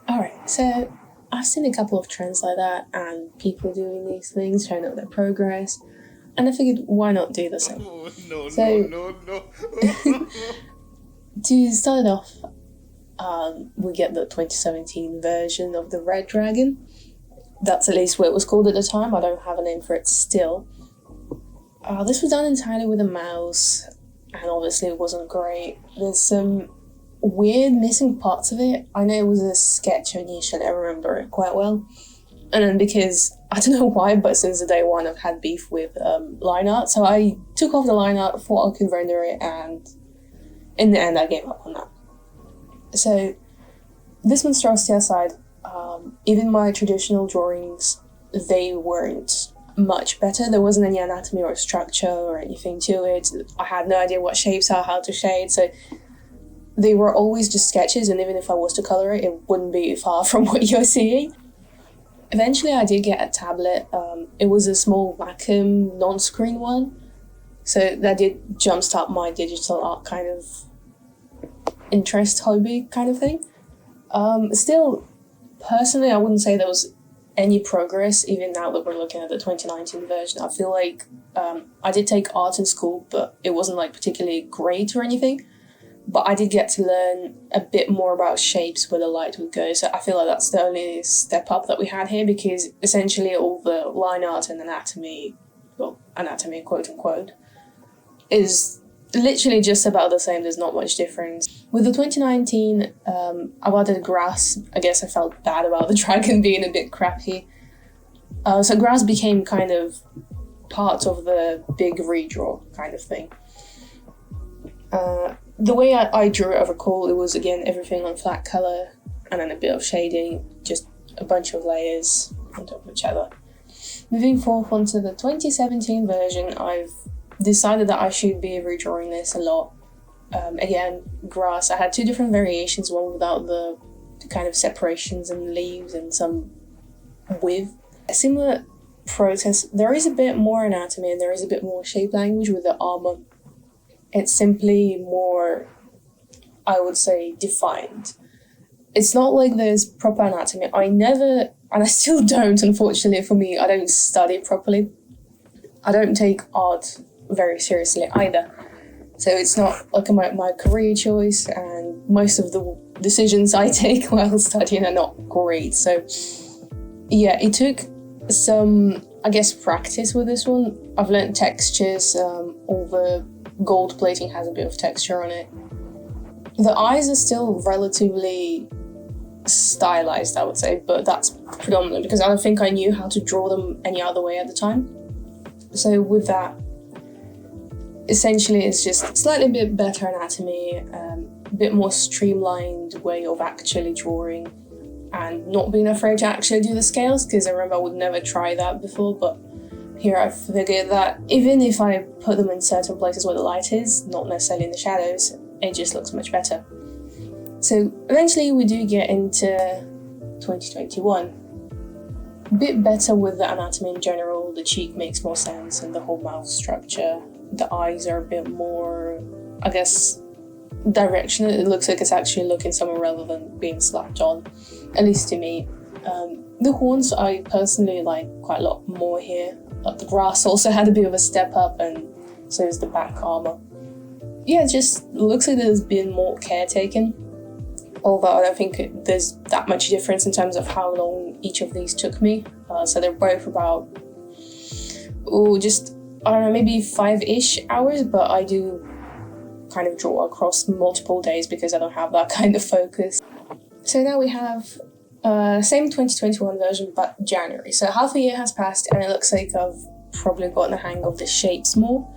Alright, so I've seen a couple of trends like that and people doing these things, showing up their progress, and I figured why not do the same? No, So, no. to start it off, we get the 2017 version of the Red Dragon. That's at least what it was called at the time. I don't have a name for it still. This was done entirely with a mouse, and obviously it wasn't great. There's some weird missing parts of it. I know it was a sketch initially, I remember it quite well. And then because, I don't know why, but since the day one I've had beef with line art, so I took off the line art, thought I could render it, and in the end I gave up on that. So, this monstrosity aside, even my traditional drawings, they weren't much better. There wasn't any anatomy or structure or anything to it. I had no idea what shapes are, how to shade, so they were always just sketches, and even if I was to colour it, it wouldn't be far from what you're seeing. Eventually I did get a tablet. It was a small Wacom non-screen one, so that did jumpstart my digital art kind of interest, hobby kind of thing. Still, personally, I wouldn't say there was any progress, even now that we're looking at the 2019 version. I feel like I did take art in school, but it wasn't like particularly great or anything. But I did get to learn a bit more about shapes, where the light would go. So I feel like that's the only step up that we had here, because essentially all the line art and anatomy, well, anatomy quote unquote, is literally just about the same. There's not much difference. With the 2019, I added grass. I guess I felt bad about the dragon being a bit crappy. So grass became kind of part of the big redraw kind of thing. The way I drew it, I recall, it was again everything on flat colour and then a bit of shading, just a bunch of layers on top of each other. Moving forth onto the 2017 version, I've decided that I should be redrawing this a lot. Again, grass. I had two different variations, one without the kind of separations and leaves and some with. A similar process. There is a bit more anatomy and there is a bit more shape language with the armour. It's simply more, I would say, defined. It's not like there's proper anatomy. I never, and I still don't, unfortunately for me, I don't study properly. I don't take art very seriously either. So it's not like my career choice, and most of the decisions I take while studying are not great. So yeah, it took some, I guess, practice with this one. I've learned textures, all the gold plating has a bit of texture on it. The eyes are still relatively stylized, I would say, but that's predominantly because I don't think I knew how to draw them any other way at the time. So with that, essentially it's just slightly bit better anatomy, a bit more streamlined way of actually drawing, and not being afraid to actually do the scales, because I remember I would never try that before, but here I figured that even if I put them in certain places where the light is, not necessarily in the shadows, it just looks much better. So eventually we do get into 2021. A bit better with the anatomy in general, the cheek makes more sense and the whole mouth structure. The eyes are a bit more, I guess, directional. It looks like it's actually looking somewhere rather than being slapped on, at least to me. The horns I personally like quite a lot more here. The grass also had a bit of a step up, and so is the back armour. Yeah, it just looks like there's been more care taken, although I don't think there's that much difference in terms of how long each of these took me. So they're both about, I don't know, maybe 5-ish hours, but I do kind of draw across multiple days because I don't have that kind of focus. So now we have same 2021 version, but January. So half a year has passed and it looks like I've probably gotten the hang of the shapes more.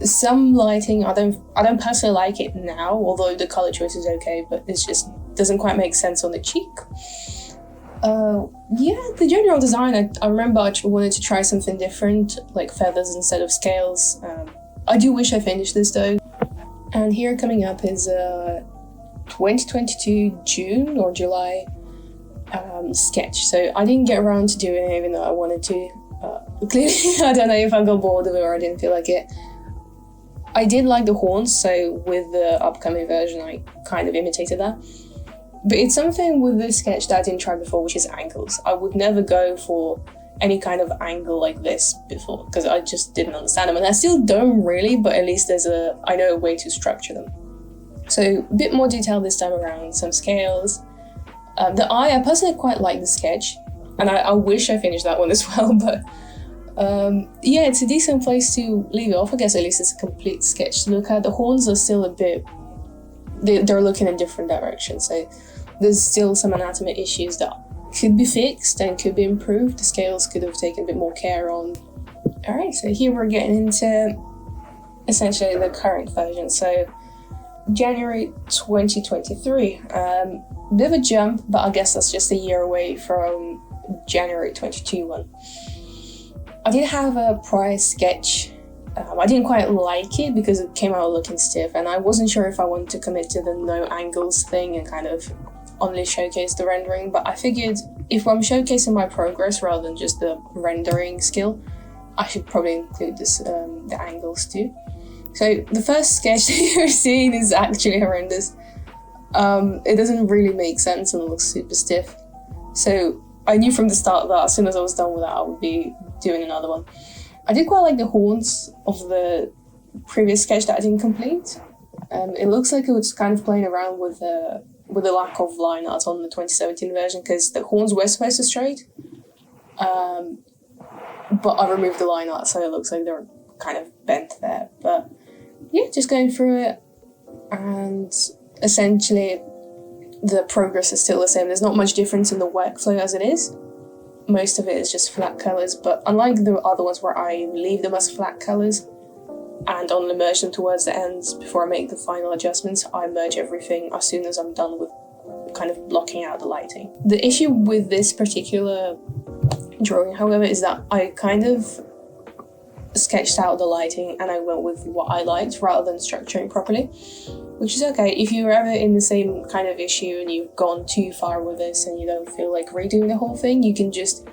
Some lighting, I don't personally like it now, although the colour choice is okay, but it just doesn't quite make sense on the cheek. The general design, I remember I wanted to try something different, like feathers instead of scales. I do wish I finished this though. And here coming up is 2022 June or July sketch. So I didn't get around to doing it even though I wanted to. Clearly, I don't know if I got bored of it or I didn't feel like it. I did like the horns, so with the upcoming version I kind of imitated that. But it's something with this sketch that I didn't try before, which is angles. I would never go for any kind of angle like this before, because I just didn't understand them, and I still don't really, but at least I know a way to structure them. So a bit more detail this time around, some scales. The eye, I personally quite like the sketch, and I wish I finished that one as well, but yeah, it's a decent place to leave it off. I guess at least it's a complete sketch to look at. The horns are still a bit, they're looking in different directions, so there's still some anatomy issues that could be fixed and could be improved. The scales could have taken a bit more care on. Alright, so here we're getting into essentially the current version. So January 2023, bit of a jump, but I guess that's just a year away from January 2022 one. I did have a prior sketch. I didn't quite like it because it came out looking stiff, and I wasn't sure if I wanted to commit to the no angles thing and kind of only showcase the rendering, but I figured if I'm showcasing my progress rather than just the rendering skill, I should probably include this, the angles too. So the first sketch that you're seeing is actually horrendous. It doesn't really make sense and it looks super stiff. So I knew from the start that as soon as I was done with that, I would be doing another one. I did quite like the horns of the previous sketch that I didn't complete. It looks like it was kind of playing around with the lack of line art on the 2017 version, because the horns were supposed to straight, but I removed the line art, so it looks like they're kind of bent there. But yeah, just going through it, and essentially the progress is still the same. There's not much difference in the workflow as it is. Most of it is just flat colours, but unlike the other ones where I leave them as flat colours and only merge them towards the ends before I make the final adjustments, I merge everything as soon as I'm done with kind of blocking out the lighting. The issue with this particular drawing, however, is that I kind of sketched out the lighting and I went with what I liked rather than structuring properly, which is okay. If you're ever in the same kind of issue and you've gone too far with this and you don't feel like redoing the whole thing, you can just,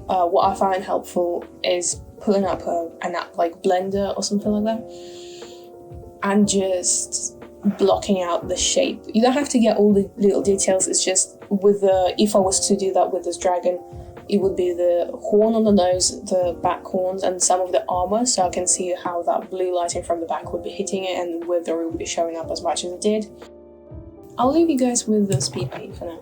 what I find helpful is pulling up an app like Blender or something like that and just blocking out the shape. You don't have to get all the little details, it's just with if I was to do that with this dragon, it would be the horn on the nose, the back horns, and some of the armor, so I can see how that blue lighting from the back would be hitting it and whether it would be showing up as much as it did. I'll leave you guys with the speed paint for now.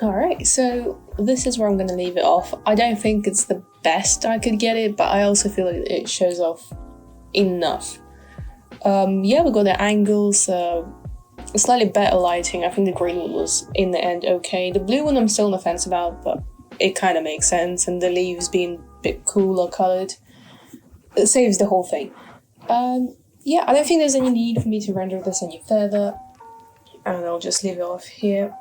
Alright, so this is where I'm going to leave it off. I don't think it's the best I could get it, but I also feel like it shows off enough. Yeah, we got the angles, slightly better lighting. I think the green one was, in the end, okay. The blue one I'm still on the fence about, but it kind of makes sense, and the leaves being a bit cooler coloured, it saves the whole thing. Yeah, I don't think there's any need for me to render this any further, and I'll just leave it off here.